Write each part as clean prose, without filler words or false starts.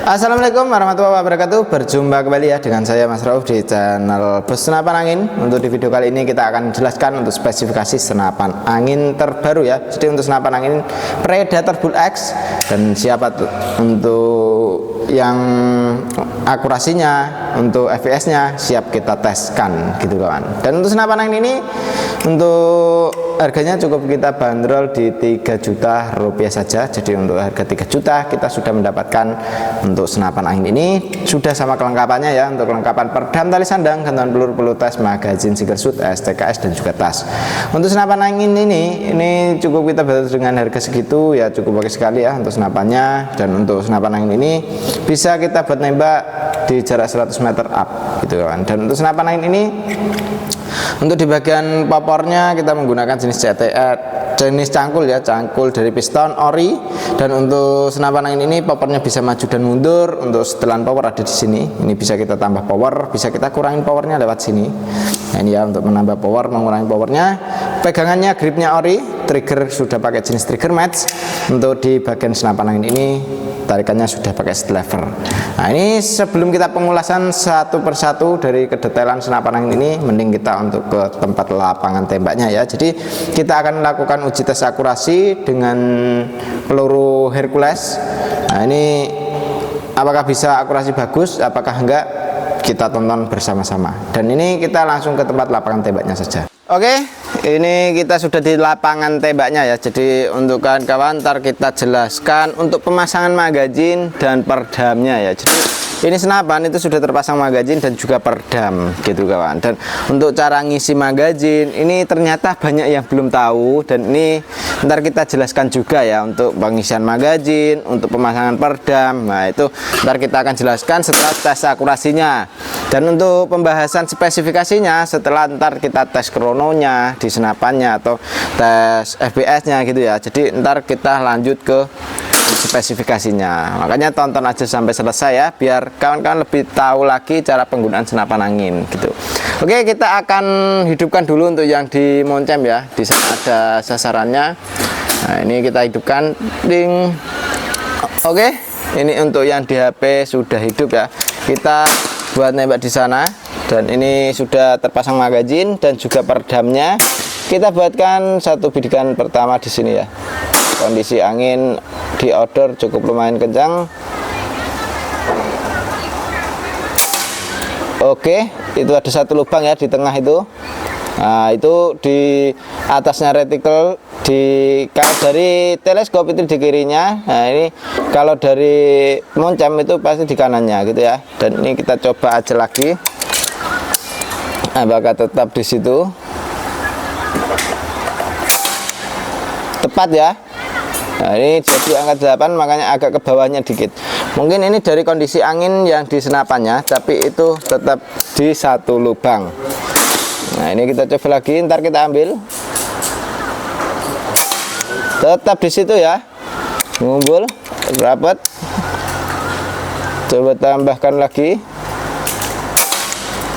Assalamualaikum warahmatullahi wabarakatuh. Berjumpa kembali ya dengan saya Mas Rauf di channel Bos Senapan Angin. Untuk di video kali ini kita akan jelaskan untuk spesifikasi senapan angin terbaru ya. Jadi untuk senapan angin Predator Bull X, dan siapa tuh untuk yang akurasinya, untuk FPS-nya siap kita teskan gitu kawan. Dan untuk senapan angin ini untuk harganya cukup kita bandrol di 3 juta rupiah saja. Jadi untuk harga 3 juta kita sudah mendapatkan untuk senapan angin ini sudah sama kelengkapannya ya. Untuk kelengkapan perdam tali sandang, gantungan peluru tes, magazin single shoot, STKS, dan juga tas. Untuk senapan angin ini cukup kita bandrol dengan harga segitu ya, cukup bagus sekali ya untuk senapannya. Dan untuk senapan angin ini bisa kita buat nembak di jarak 100 meter up gitu kan. Dan untuk senapan angin ini untuk di bagian popornya kita menggunakan jenis CTR, jenis cangkul ya, cangkul dari piston ori. Dan untuk senapan angin ini popornya bisa maju dan mundur. Untuk setelan power ada di sini. Ini bisa kita tambah power, bisa kita kurangin powernya lewat sini. Nah ini ya untuk menambah power, mengurangi powernya. Pegangannya gripnya ori, trigger sudah pakai jenis trigger match. Untuk di bagian senapan angin ini tarikannya sudah pakai lever. Nah ini sebelum kita pengulasan satu persatu dari kedetailan senapan angin ini, mending kita untuk ke tempat lapangan tembaknya ya. Jadi kita akan melakukan uji tes akurasi dengan peluru Hercules. Nah ini apakah bisa akurasi bagus, apakah enggak, kita tonton bersama-sama. Dan ini kita langsung ke tempat lapangan tembaknya saja. Oke, ini kita sudah di lapangan tembaknya ya. Jadi untuk kawan-kawan ntar kita jelaskan untuk pemasangan magazin dan perdamnya ya. Jadi ini senapan itu sudah terpasang magazin dan juga perdam gitu kawan. Dan untuk cara ngisi magazin ini ternyata banyak yang belum tahu, dan ini ntar kita jelaskan juga ya untuk pengisian magazin, untuk pemasangan perdam. Nah itu ntar kita akan jelaskan setelah tes akurasinya. Dan untuk pembahasan spesifikasinya setelah ntar kita tes krononya di senapannya atau tes FPS-nya gitu ya. Jadi ntar kita lanjut ke spesifikasinya. Makanya tonton aja sampai selesai ya, biar kawan-kawan lebih tahu lagi cara penggunaan senapan angin gitu. Oke, kita akan hidupkan dulu untuk yang di moncem ya. Di sana ada sasarannya. Nah ini kita hidupkan, ding. Oke, ini untuk yang di HP sudah hidup ya. Kita buat nembak di sana, dan ini sudah terpasang magazin dan juga perdamnya. Kita buatkan satu bidikan pertama di sini ya. Kondisi angin di outdoor cukup lumayan kencang. Oke, itu ada satu lubang ya di tengah itu. Nah itu di atasnya reticle, kalau dari teleskop itu di kirinya. Nah ini kalau dari moncam itu pasti di kanannya gitu ya. Dan ini kita coba aja lagi apakah tetap di situ. Tepat ya. Nah ini jadi angka 8, makanya agak ke bawahnya dikit. Mungkin ini dari kondisi angin yang di senapannya, tapi itu tetap di satu lubang. Nah ini kita coba lagi, ntar kita ambil. Tetap di situ ya, ngumpul rapat. Coba tambahkan lagi,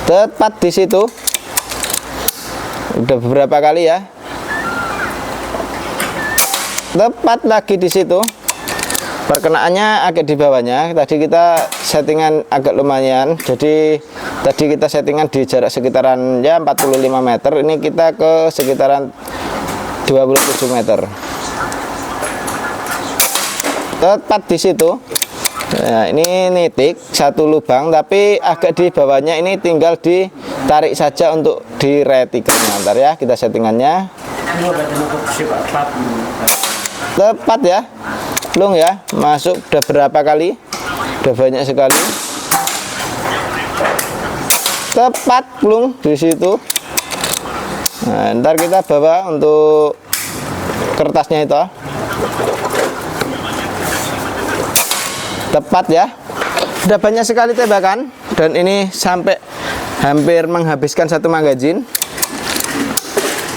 tepat di situ. Udah beberapa kali ya, tepat lagi di situ. Perkenaannya agak di bawahnya. Tadi kita settingan agak lumayan. Jadi tadi kita settingan di jarak sekitaran ya 45 meter. Ini kita ke sekitaran 27 meter. Tepat di situ. Nah, ini nitik satu lubang, tapi agak di bawahnya ini tinggal ditarik saja untuk di retikelnya. Ntar ya kita settingannya. Tepat ya, plung ya, masuk udah berapa kali, udah banyak sekali. Tepat plung di situ. Nah, ntar kita bawa untuk kertasnya itu. Tepat ya, udah banyak sekali tembakan, dan ini sampai hampir menghabiskan satu magazin.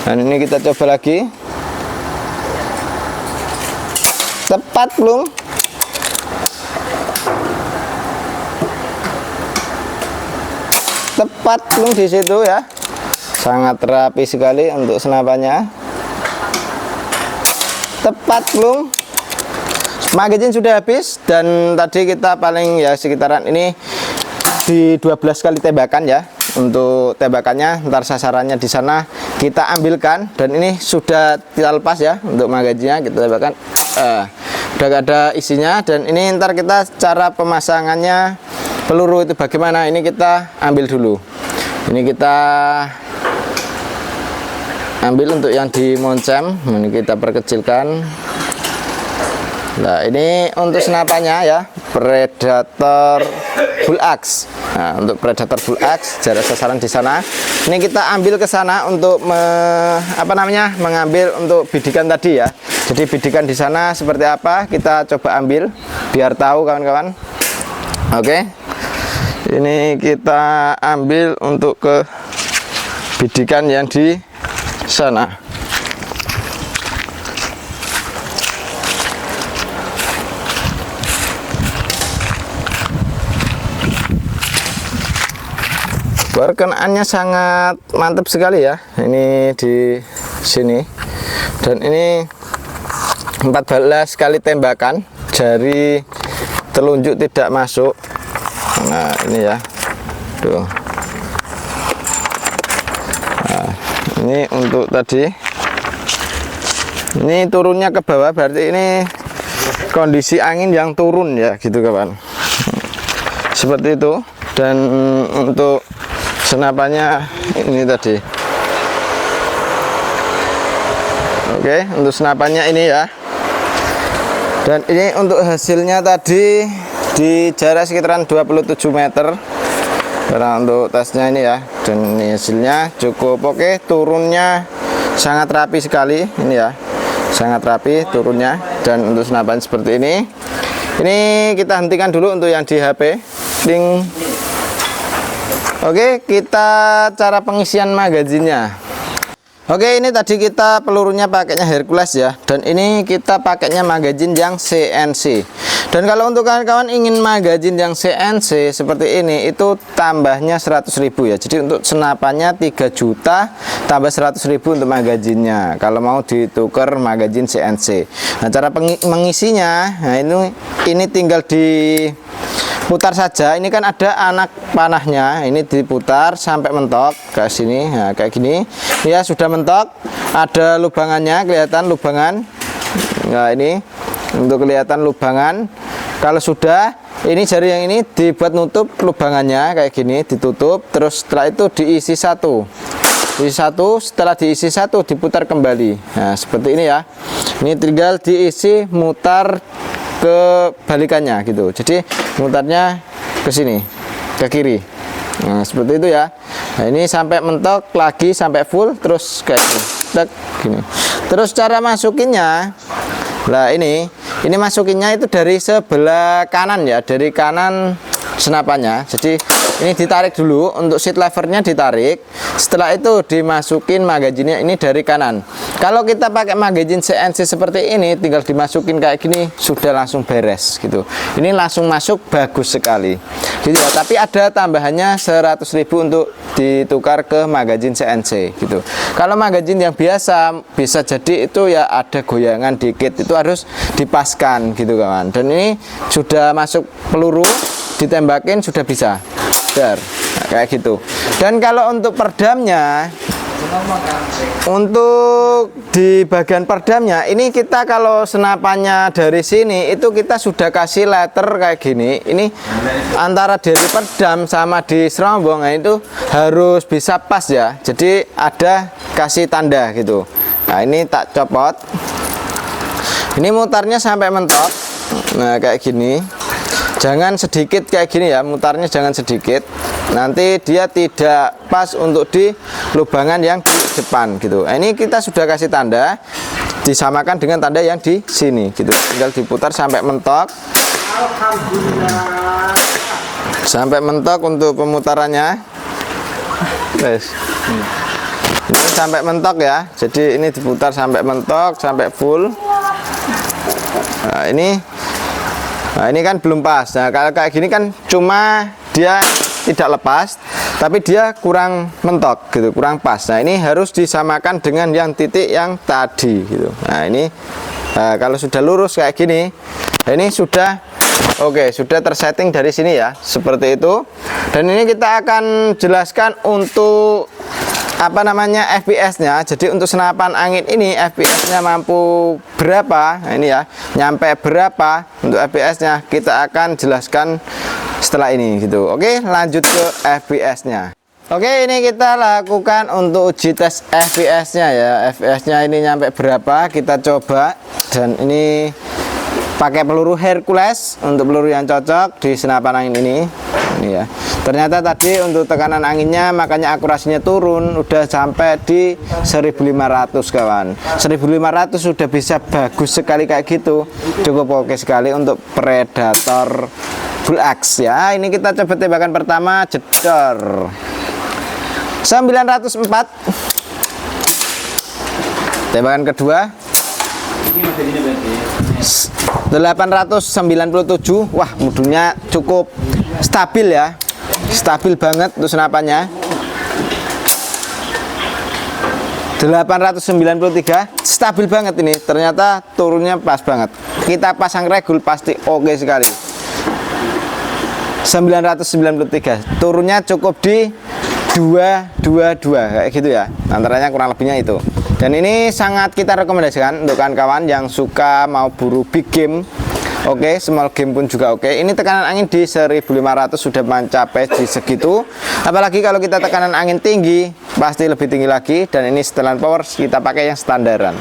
Dan ini kita coba lagi. Tepat belum? Tepat belum di situ ya. Sangat rapi sekali untuk senapannya. Tepat belum? magazin sudah habis, dan tadi kita paling ya sekitaran ini di 12 kali tembakan ya. Untuk tembakannya ntar sasarannya di sana kita ambilkan, dan ini sudah kita lepas ya. Untuk magazinnya kita tembakan udah gak ada isinya. Dan ini ntar kita cara pemasangannya peluru itu bagaimana, ini kita ambil dulu. Ini kita ambil untuk yang di moncem, ini kita perkecilkan. Nah, ini untuk senapannya ya, Predator Bull Axe. Nah, untuk Predator Bull Axe jarak sasaran di sana. Ini kita ambil ke sana untuk mengambil untuk bidikan tadi ya. Jadi bidikan di sana seperti apa kita coba ambil biar tahu kawan-kawan. Oke. Ini kita ambil untuk ke bidikan yang di sana. Perkenaannya sangat mantap sekali ya, ini di sini. Dan ini 14 kali tembakan, jari telunjuk tidak masuk. Nah, ini ya. Tuh. Nah, ini untuk tadi. Ini turunnya ke bawah, berarti ini kondisi angin yang turun ya, gitu kawan. Seperti itu. Dan untuk senapannya ini tadi. Oke, untuk senapannya ini ya. Dan ini untuk hasilnya tadi di jarak sekitaran 27 meter. Karena untuk tesnya ini ya. Dan ini hasilnya cukup oke, turunnya sangat rapi sekali ini ya. Sangat rapi turunnya. Dan untuk senapan seperti ini. Ini kita hentikan dulu untuk yang di HP. Ding. Oke, kita cara pengisian magazinnya. Oke, ini tadi kita pelurunya pakainya Hercules ya. Dan ini kita pakainya magazin yang CNC. Dan kalau untuk kawan-kawan ingin magazin yang CNC seperti ini, itu tambahnya 100.000 ya. Jadi untuk senapannya 3 juta tambah 100.000 untuk magazinnya. Kalau mau ditukar magazin CNC. Nah, cara mengisinya, nah ini tinggal diputar saja. Ini kan ada anak panahnya, ini diputar sampai mentok ke sini. Nah, kayak gini ya, sudah mentok, ada lubangannya, kelihatan lubangan. Nah, ini untuk kelihatan lubangan. Kalau sudah, ini jari yang ini dibuat nutup lubangannya kayak gini, ditutup. Terus setelah itu diisi satu, setelah diisi satu diputar kembali. Nah, seperti ini ya. Ini tinggal diisi, mutar kebalikannya gitu. Jadi mutarnya ke sini, ke kiri. Nah, seperti itu ya. Nah, ini sampai mentok lagi sampai full, terus kayak gini. Tek, gini. Terus cara masukinnya, lah ini masukinnya itu dari sebelah kanan ya, dari kanan senapannya. Jadi ini ditarik dulu, untuk seat levernya ditarik. Setelah itu dimasukin magazinnya ini dari kanan. Kalau kita pakai magazin CNC seperti ini, tinggal dimasukin kayak gini, sudah langsung beres gitu. Ini langsung masuk, bagus sekali gitu ya. Tapi ada tambahannya 100.000 untuk ditukar ke magazin CNC gitu. Kalau magazin yang biasa bisa jadi itu ya ada goyangan dikit, itu harus dipaskan gitu kawan. Dan ini sudah masuk peluru, ditembakin sudah bisa. Nah, kayak gitu. Dan kalau untuk perdamnya, untuk di bagian perdamnya ini kita kalau senapannya dari sini itu kita sudah kasih letter kayak gini. Ini antara dari perdam sama di serombong, nah itu harus bisa pas ya. Jadi ada kasih tanda gitu. Nah, ini tak copot. Ini mutarnya sampai mentok. Nah, kayak gini. Jangan sedikit kayak gini ya, mutarnya jangan sedikit. Nanti dia tidak pas untuk di lubangan yang di depan gitu. Nah, ini kita sudah kasih tanda, disamakan dengan tanda yang di sini gitu. Tinggal diputar sampai mentok. Alhamdulillah. Sampai mentok untuk pemutarannya. Guys. Ini sampai mentok ya. Jadi ini diputar sampai mentok, sampai full. Nah, ini kan belum pas. Nah, kalau kayak gini kan cuma dia tidak lepas, tapi dia kurang mentok gitu, kurang pas. Nah, ini harus disamakan dengan yang titik yang tadi gitu. Nah, ini Nah, kalau sudah lurus kayak gini, ini sudah oke, sudah tersetting dari sini ya, seperti itu. Dan ini kita akan jelaskan untuk apa namanya FPS-nya. Jadi untuk senapan angin ini FPS-nya mampu berapa? Nah, ini ya, nyampe berapa untuk FPS-nya kita akan jelaskan setelah ini gitu. Oke, lanjut ke FPS-nya. Oke, ini kita lakukan untuk uji tes FPS-nya ya. FPS-nya ini nyampe berapa? Kita coba. Dan ini pakai peluru Hercules untuk peluru yang cocok di senapan angin ini ya. Ternyata tadi untuk tekanan anginnya makanya akurasinya turun, udah sampai di 1500 kawan. 1500 sudah bisa bagus sekali kayak gitu, cukup oke sekali untuk Predator Bull Axe ya. Ini kita coba tembakan pertama, jedor 904. Tembakan kedua 897. Wah, mudunya cukup stabil ya, stabil banget untuk senapannya. 893, stabil banget ini, ternyata turunnya pas banget. Kita pasang regul pasti oke sekali. 993, turunnya cukup di 222 kayak gitu ya, antaranya kurang lebihnya itu. Dan ini sangat kita rekomendasikan untuk kawan-kawan yang suka mau buru big game. Oke, small game pun juga oke. Ini tekanan angin di 1500 sudah mencapai di segitu. Apalagi kalau kita tekanan angin tinggi, pasti lebih tinggi lagi. Dan ini setelan power kita pakai yang standaran.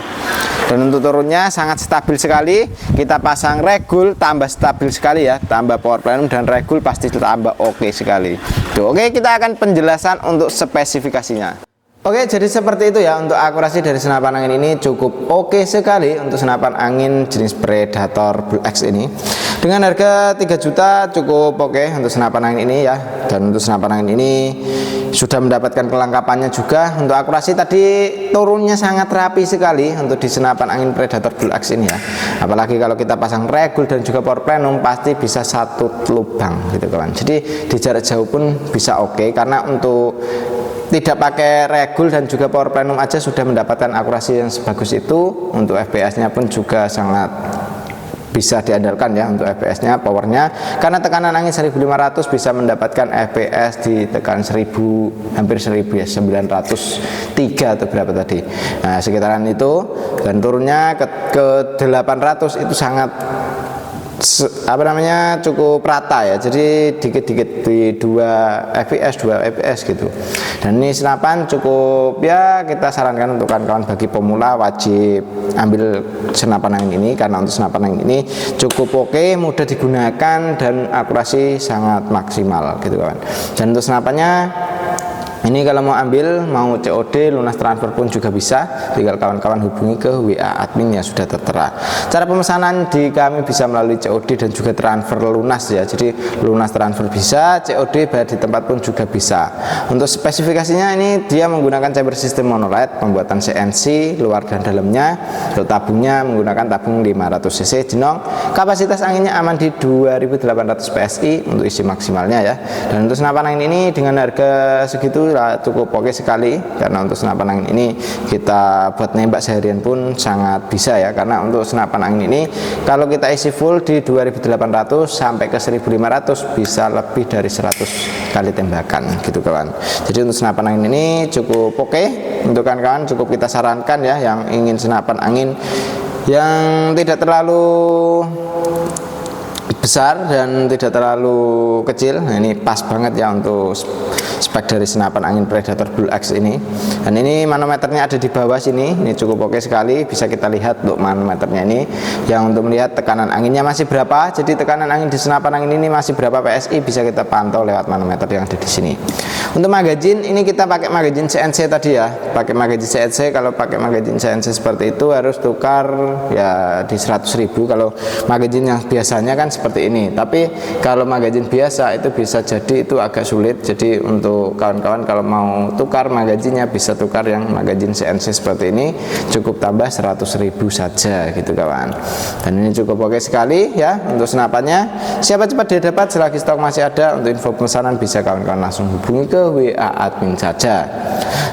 Dan untuk turunnya sangat stabil sekali. Kita pasang regul tambah stabil sekali ya, tambah power plenum dan regul pasti tambah oke sekali. Tuh, oke, kita akan penjelasan untuk spesifikasinya. Oke, jadi seperti itu ya untuk akurasi dari senapan angin ini cukup oke sekali untuk senapan angin jenis Predator Bull Axe ini. Dengan harga 3 juta cukup oke untuk senapan angin ini ya. Dan untuk senapan angin ini sudah mendapatkan kelengkapannya juga. Untuk akurasi tadi turunnya sangat rapi sekali untuk di senapan angin Predator Bull Axe ini ya. Apalagi kalau kita pasang regul dan juga power plenum pasti bisa satu lubang gitu kawan. Jadi di jarak jauh pun bisa oke, karena untuk tidak pakai regul dan juga power plenum aja sudah mendapatkan akurasi yang sebagus itu. Untuk FPS-nya pun juga sangat bisa diandalkan ya untuk FPS-nya, powernya, karena tekanan angin 1500 bisa mendapatkan FPS di tekan 1000, hampir 1000 ya, 903 atau berapa tadi. Nah, sekitaran itu. Dan turunnya ke 800 itu sangat apa namanya, cukup rata ya, jadi dikit-dikit di 2 fps gitu. Dan ini senapan cukup ya, kita sarankan untuk kawan-kawan bagi pemula wajib ambil senapan angin ini, karena untuk senapan angin ini cukup oke, mudah digunakan dan akurasi sangat maksimal gitu kawan. Dan untuk senapannya ini kalau mau ambil, mau COD, lunas transfer pun juga bisa. Tinggal kawan-kawan hubungi ke WA admin yang sudah tertera. Cara pemesanan di kami bisa melalui COD dan juga transfer lunas ya. Jadi lunas transfer bisa, COD bayar di tempat pun juga bisa. Untuk spesifikasinya ini dia menggunakan chamber system monolight, pembuatan CNC luar dan dalamnya. Untuk tabungnya menggunakan tabung 500 cc jenong. Kapasitas anginnya aman di 2800 PSI untuk isi maksimalnya ya. Dan untuk senapan angin ini dengan harga segitu cukup oke sekali, karena untuk senapan angin ini kita buat nembak seharian pun sangat bisa ya, karena untuk senapan angin ini kalau kita isi full di 2800 sampai ke 1500 bisa lebih dari 100 kali tembakan gitu kawan. Jadi untuk senapan angin ini cukup oke untuk kawan-kawan, cukup kita sarankan ya yang ingin senapan angin yang tidak terlalu besar dan tidak terlalu kecil. Nah, ini pas banget ya untuk spek dari senapan angin Predator Bull Axe ini. Dan ini manometernya ada di bawah sini, ini cukup oke sekali, bisa kita lihat untuk manometernya ini, yang untuk melihat tekanan anginnya masih berapa. Jadi tekanan angin di senapan angin ini masih berapa PSI bisa kita pantau lewat manometer yang ada di sini. Untuk magazine ini kita pakai magazine CNC tadi ya, pakai magazine CNC. Kalau pakai magazine CNC seperti itu harus tukar ya di 100.000. Kalau magazine yang biasanya kan seperti seperti ini. Tapi kalau magazin biasa itu bisa jadi itu agak sulit. Jadi untuk kawan-kawan kalau mau tukar magazinnya bisa tukar yang magazin CNC seperti ini, cukup tambah 100.000 saja gitu kawan. Dan ini cukup oke sekali ya untuk senapannya. Siapa cepat dia dapat, selagi stok masih ada. Untuk info pemesanan bisa kawan-kawan langsung hubungi ke WA admin saja.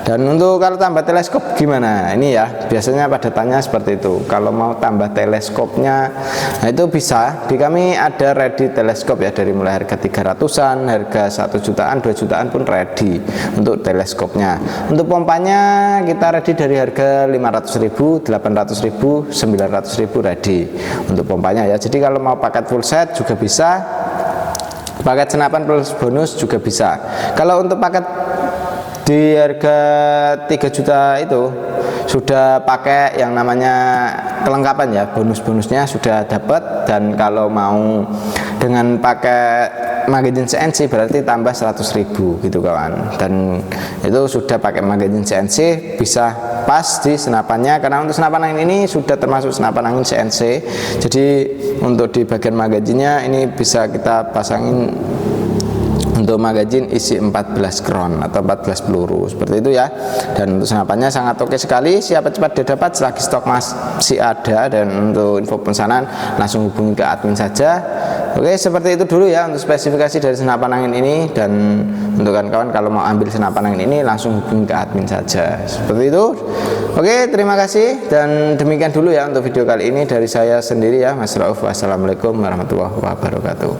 Dan untuk kalau tambah teleskop gimana? Ini ya biasanya pada tanya seperti itu. Kalau mau tambah teleskopnya, nah itu bisa. Di kami ada ready teleskop ya, dari mulai harga 300-an, harga 1 jutaan, 2 jutaan pun ready untuk teleskopnya. Untuk pompanya kita ready dari harga 500.000, 800.000, 900.000 ready untuk pompanya ya. Jadi kalau mau paket full set juga bisa. Paket senapan plus bonus juga bisa. Kalau untuk paket di harga 3 juta itu sudah pakai yang namanya kelengkapan ya, bonus-bonusnya sudah dapat. Dan kalau mau dengan pakai magazin CNC berarti tambah 100.000 gitu kawan. Dan itu sudah pakai magazin CNC bisa pas di senapannya, karena untuk senapan angin ini sudah termasuk senapan angin CNC. Jadi untuk di bagian magazinnya ini bisa kita pasangin untuk magazin isi 14 kron atau 14 peluru seperti itu ya. Dan untuk senapannya sangat oke sekali. Siapa cepat dia dapat, selagi stok masih ada. Dan untuk info pemesanan langsung hubungi ke admin saja. Oke, seperti itu dulu ya untuk spesifikasi dari senapan angin ini. Dan untuk kawan-kawan kalau mau ambil senapan angin ini langsung hubungi ke admin saja seperti itu. Oke, terima kasih. Dan demikian dulu ya untuk video kali ini dari saya sendiri ya, Mas Rauf. Wassalamualaikum warahmatullahi wabarakatuh.